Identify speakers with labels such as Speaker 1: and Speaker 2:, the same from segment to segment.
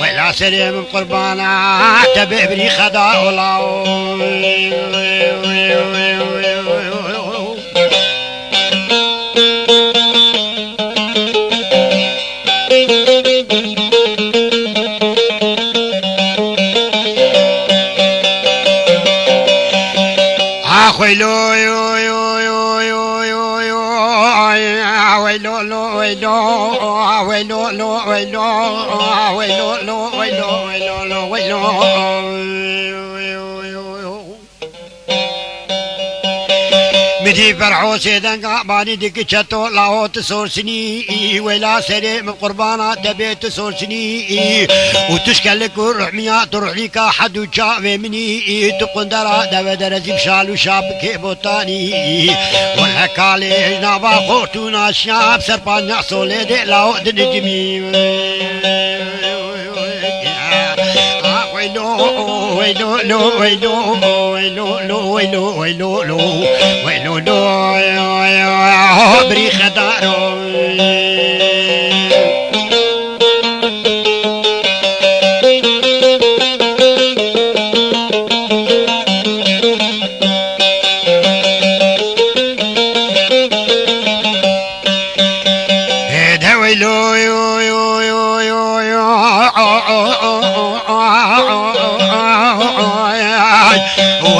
Speaker 1: ولا سليم قربانا تبع بني خدا الله اخوي لو يو يو يو يو يو يو ويلو لو ويلو ويلو لو ويلو ويلو لو ويلو ويلو لو ويلو مدي فرحو سيدان قاباني ديك شتو لاهو تسورسني ولا سري من قربانا تبي تسورسني وتشكلك الروح ميا تروح لك حد وجاء مني تقندرا دبدر زيب شالو شابك بوتاني والهكالي نابا خوتونا شاب سربان صولي دي لاهو دنجمي ويلو ويلو لو ويلو ويلو لو ويلو ويلو لو ويلو لو بري خدارو هذا ويلو يو يو يو يو يو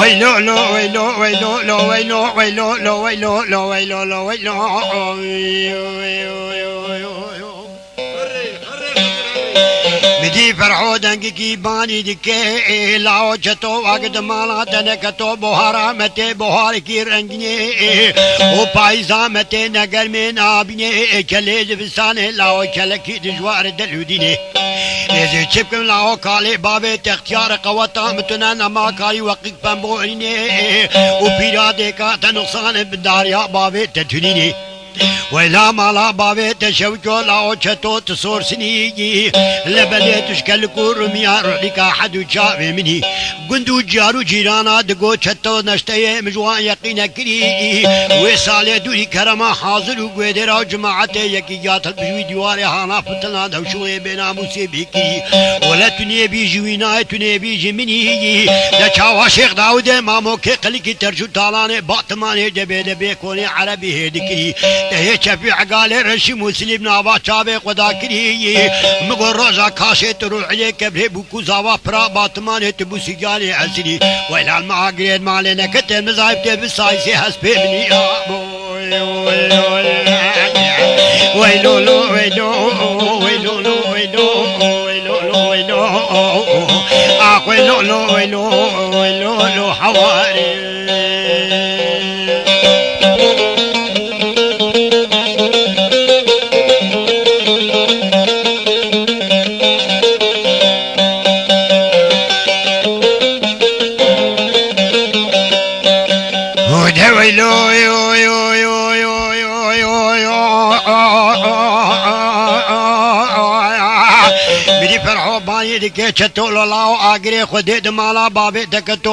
Speaker 1: ويلو لو ويلو ويلو لو ويلو ويلو لو ويلو لو ويلو لو ويلو مدي فرحو دنگي باني دكي لاو چتو وقت مالا تنكتو بوهارا متي بوهار کی رنگني او پايزا متي نگر من آبني كليز بسانه لاو كلكي دجوار دلوديني إذا شبكم لاو كالي بابي تختيار قوتا متنا نما كاري وقت بمبوعيني وبيرادي كاتا نقصان بالداريا بابي تتنيني ولا مالا بابي تشوكو لاو چتو تصور سنيجي لبدي تشكل كورميا رحلك حد وشاوي مني قندو جارو جيرانا دقو چتو نشتي مجوان يقين كري وصالي دوري كرما حاضر وقويدراو جماعتي يكيات البجوي ديواري هانا فتنا دوشوي بنا موسي بيكي ولا تني بيجي ويناي تني بيجي مني لچاوا شيخ داود مامو كي قلقي ترجو تالاني باطماني دبي دبي كوني عربي هيدكي هي شفيع قال رشي مسلم نابا چاوي قدا كري مغو روزا كاشي تروح عليك بريبوكو زاوا برا باطمان تبوسي قالي عسلي ويلا المعاقرين مالينا كتن مزايب تبسايسي حسبي مني ويلو لو ويلو ويلو لو ويلو ويلو ويلو ويلو لو ويلو لو حواري ويلو يو يو يو يو يو يو يو میری فرحو بانی دیگه چطور لاو آگری خودت مالا بابه تکتو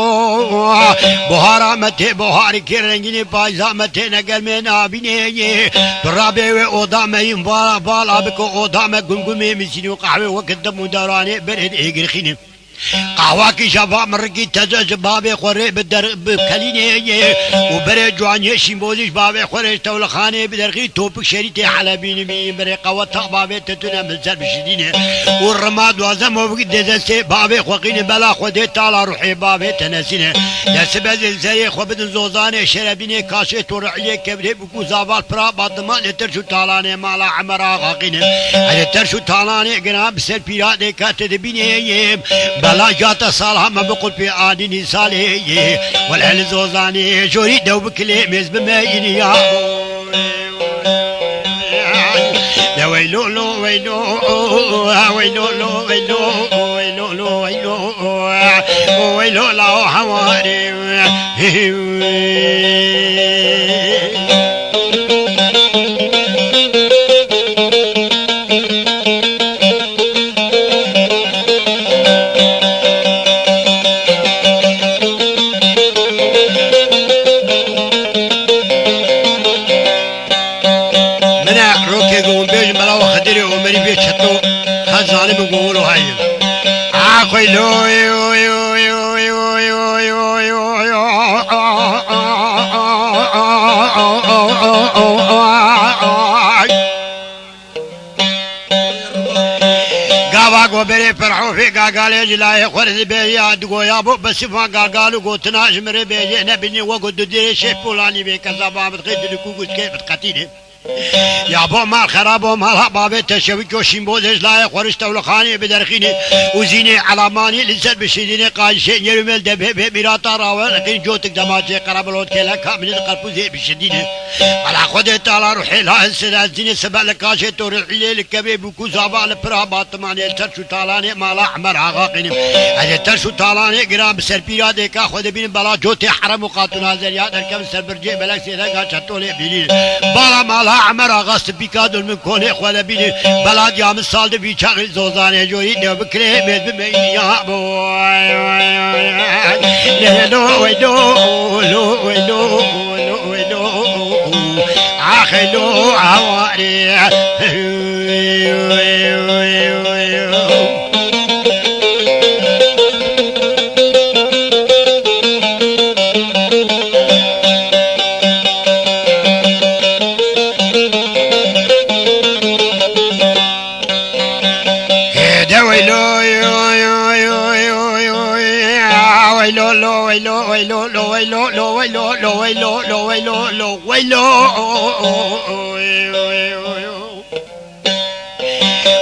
Speaker 1: بهارا مته بهاری که رنگینی پایزا مته نگر میں نابینه درابه و اودام این بالا بکو اودام گنگومه میسینی و قهوه وقت مدارانه برد اگرخینه قهوه کی شفا مرگی تزاز بابه خوره بدر بکلینه و بره جوانی شیمبوزش بابه خوره تولخانه بدرخی توپک شریط حلبینه می بره قهوه تا بابه تتونه مزر بشدینه و رماد وازم و بگید دزسته بابه خوقینه بلا خوده تالا روحی بابه تنسینه دست بزل سری خو بدن زوزانه شربینه کاشه تورعیه کبره بکو زاوال پرا بادمان ترشو تالانه مالا عمر آقاقینه اگه ترشو تالانه گناب سر پیراده کات دبینه بلا جاتا صالحة ما بقول في عادي صالح والأهل زوزاني جوري دو بكلي ميز بمايني يا ويلو لو ويلو ويلو لو ويلو ويلو لو ويلو ويلو لو حواري ومري بيت شتو خزاني بقولوا هاي عاقلو يو يو يو يو يو يو يو قاوا قبري فرحو في قاقالي جلاي خورز بيا دقو يابو بس فا قاقالو قوتنا جمري بيجي نبني وقود ديري شيف بولاني بيكا زبامت غيد لكوكوش كيف تقتيني يا بو مال خراب ومال بابه تشويك وشيمبوزش لا خورش تولخاني بدرخيني وزيني علاماني لسر بشديني قايشين يرمل دبه ميراتا راول لكن جوتك دماجي قرب لود كلا كامل القربوزي بشديني على خود تعالى روحي لا السنازيني سبع لكاشي تورحي لكبي بكو زابا لبرا باتماني ترشو تالاني مال احمر عقاقيني اجي ترشو تالاني قرام سر بيرادي كا خود بين بلا جوتي حرم وقاتنا زريات الكم سر برجي بلك سيدا قاشتولي بيني بالا مال عمر آغاز بيكادل من كونه خوله بيني بلاد يام الصال دي بيشاغل زوزانه جوري دو بكري ميز بمي يا بوي لو ويلو لو ويلو لو ويلو عاخلو عواري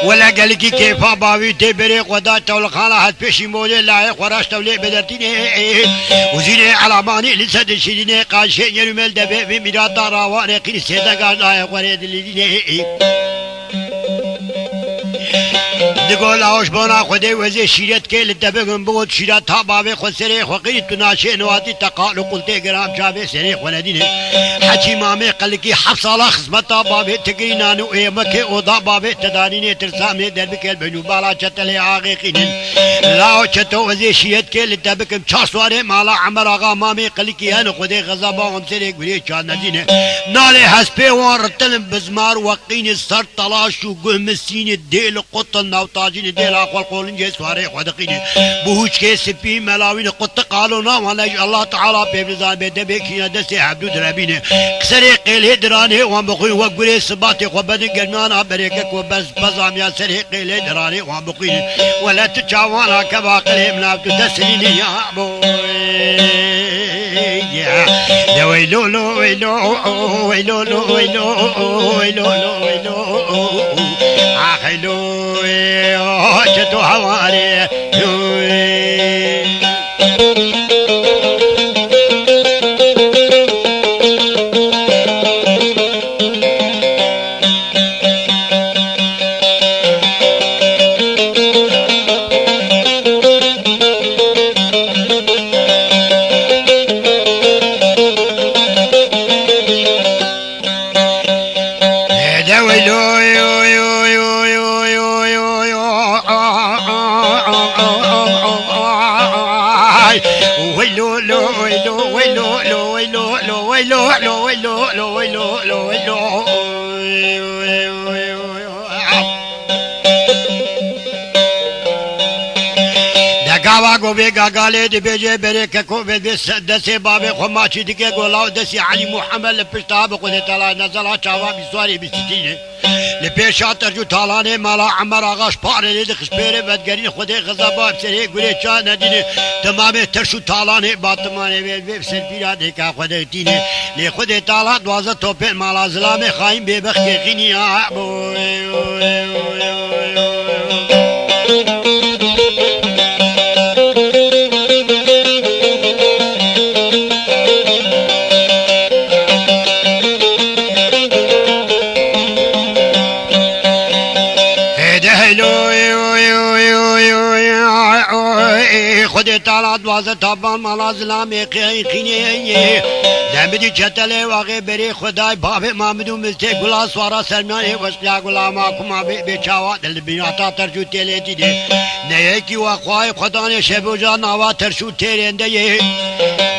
Speaker 1: ولا قالك كيف باوي تبري قدا تولخاله هات بشي مولي لا خراش تولي بدرتيني وزيني على ماني لسد شيني قاشين يرمل دبي بميرات راوان قيل سيدا قال لا خريد لي دقول اوش بنا خدي وزي شيرت كي لتبغن بود شيرت ها بابي خسري خقي تناشي نواتي تقال قلت جرام شابي سري ولدين حكي مامي قلكي حفص على خصمتا بابي تقرينانو ايمك اوضا بابي تدانيني ترسامي دربك البنو بالا چتلي عاقيقين لا چتو وزي شيرت كي لتبكم چاسواري مالا عمر آغا مامي قلكي هن خدي غزابا هم سري غري چان ندين نالي حسبي وان رتلم بزمار وقين سر تلاشو قمسين الديل قطن نوتاجين ديل اقوال قولن جي سواري خدقين بوش كي سبي ملاوين قط قالونا وانا الله تعالى بيبزان بيدبكي دسي عبدو درابين كسري قيل هدراني وان بقوي وقري سباتي وبدن قرمان بريكك وبز بزام يا سري قيل هدراني وان بقوي ولا تتشاوانا كباقلي منابتو تسليني يا بوي يا ويلو لو ويلو ويلو لو ويلو ويلو لو ويلو عخلو جدو حواري لو لو لو لو دعوا قوي قالي دبيجي بريك كوبي دسي بابي خماشي دكي قولاو دسي علي محمد لبشتاب قد تلا نزل چاوا بسواري بستينه لبيشا ترجو تالانه مالا عمر آغاش پاره لید خشپیره بدگرین خودی غذابا بسره گوله چا ندینه تمام ترشو تالانه باتمانه ویب سر پیرا دیکا خودی تینه لی خودی تالا دوازه توپه مالا ظلام خایم بیبخ یقینی خودی تالا دوازه تابان مالا ظلام خینه دمدی چتله واقع بری خدای باب محمدو مسته گلا سوارا سرمیانه وشکیا گلا ماکما بیچاوا دل بیناتا ترشو تیلی دیده نه کی واقعای خدا نه شب جان نوا ترشو تیرنده یه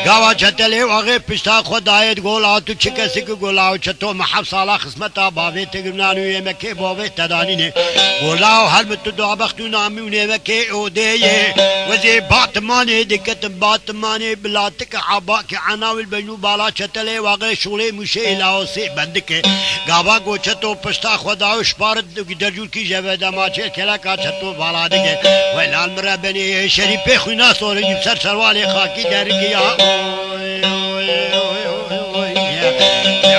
Speaker 1: گاوا چتله واقع پشتا خدایت گلا تو چکسی که گلا چتو محب سالا خسمتا بابه تگرنانو یمکه بابه تدانینه گلا هر متو دعا بختو نامیونه مکه اوده وزي باتماني دكت باتماني بلاتك عباك عناول بنو بالا چتله واقع شغله مشه لاوسي بندك گاوا گو چتو پشتا خدا شپارت درجور کی جوه دماچه کلا کا چتو بالا دگه ولال مربني شريف خونا سور سر سروال خاکی در گیا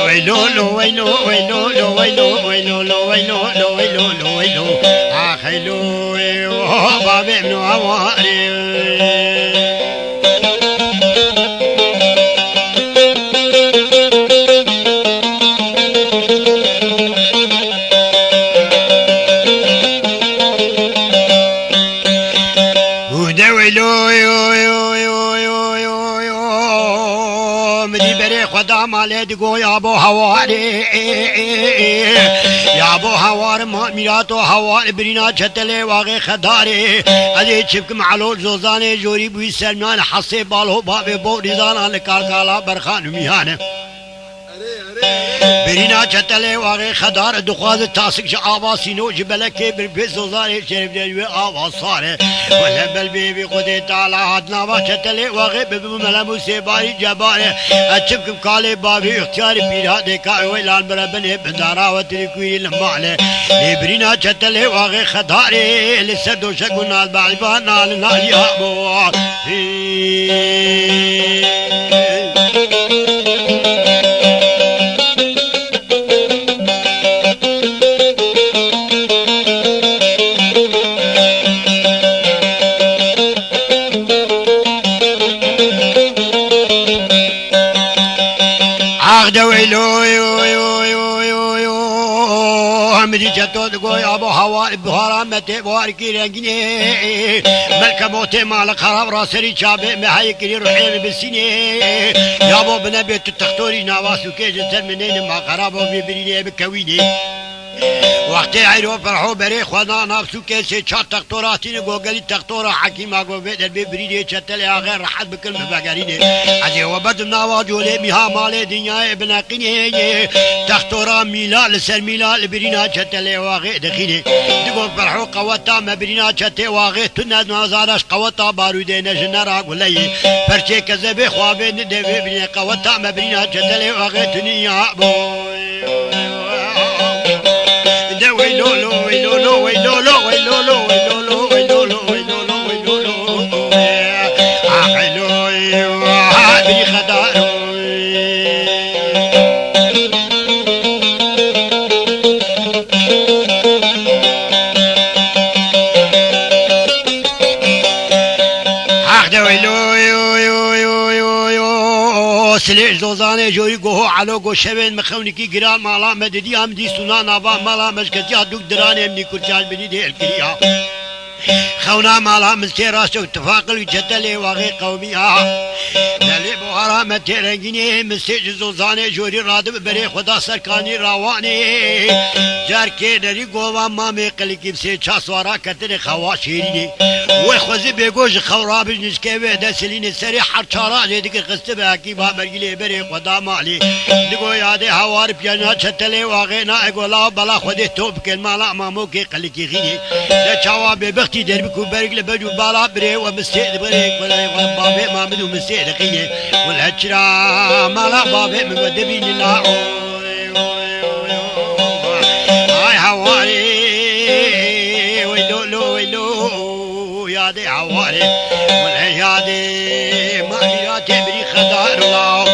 Speaker 1: ويلو لو ويلو ويلو لو ويلو ويلو لو ويلو لو ويلو لو ويلو اخلو باب ابن عواري خدا ماله دگو یا بو هواری یا بو هوار ما میراتو هوار برینا چتله واقع خداره ازی چپک معلول زوزانه جوری بوی سلمان حسی بالو باب بو ریزانا لکارکالا برخان میانه برینا چتله واقع خدار دخواز تاسک ش آواسی نو جبلکه بر بزوزانه شرف دیوی آواز ساره ولا بل بی خود تعالی حدنا و چتله واقع ببو ملمو سیباری جباره اچبکم کاله بابی اختیار پیرا دیکا ویلان بربنه بندارا و ترکوی لمعله برینا چتله واقع خداره لسر دوشکو نال بعلبان نال نالی آبو همدی چطور گوی آب و هوا بهارا مته بهار کی رنگینه ملک موت مال خراب راسری چابه مهای کی روحی بسینه یا بو بنبی تو تختوری نواسو که جسر منین ما خراب و ببرینه بکوینه وقتی عیرو فرحو بری خدا نفسو کسی چار تختوراتی گوگلی تختورا حکیم آگو بیدر ببریده چتل آغیر راحت بکل مبگرینه ازی و بدم نوا جوله میها مال دنیای بنقینه تختورا میلال سر میلال برینا چتل واقع دخینه دگو فرحو قوتا مبرینا چتل واقع تند نازارش قوتا باروده نجنرا گولی پرچه کذبه خوابه نده ببرینه قوتا مبرینا چتل واقع تنیا بوی ويلو لو ويلو لو ويلو لو ويلو لو ويلو لو ويلو لو ويلو لو ويلو لو عقلو هذه خدار عقد ويلو سلیج دوزانه جوی گوه علو گو شبین مخونی کی گران مالا مددی هم دی سنا نابا مالا مشکتی ها دوک درانه امنی کرچال بینی دیل کریا خونا مالا مستيراس واتفاق الجتلي وغي قوميها دلي بوهارا مترنجيني مستيج زوزاني جوري رادب بري خدا سركاني راواني جاركي نري قوما مامي قلقي بسي چاسوارا كتن خوا شيريني وخوزي بيگوش خورابج نشكي ويدا سليني سري حرچارا جيدك قسط باكي بابرگلي بري خدا مالي دگو يادي هوار بيانا چتلي واغينا اگولا بلا خودي توب كل مالا مامو كي قلقي غيني دا چاوا ببختي دربكو برگل بجو بالا بري ومستيد بريك ولا بابي مامدو مستيد قيه والهجرة مالا بابي من ودبين الله هاي هواري ويلو ويلو يا دي هواري والهيادي ما هي تبري خدار الله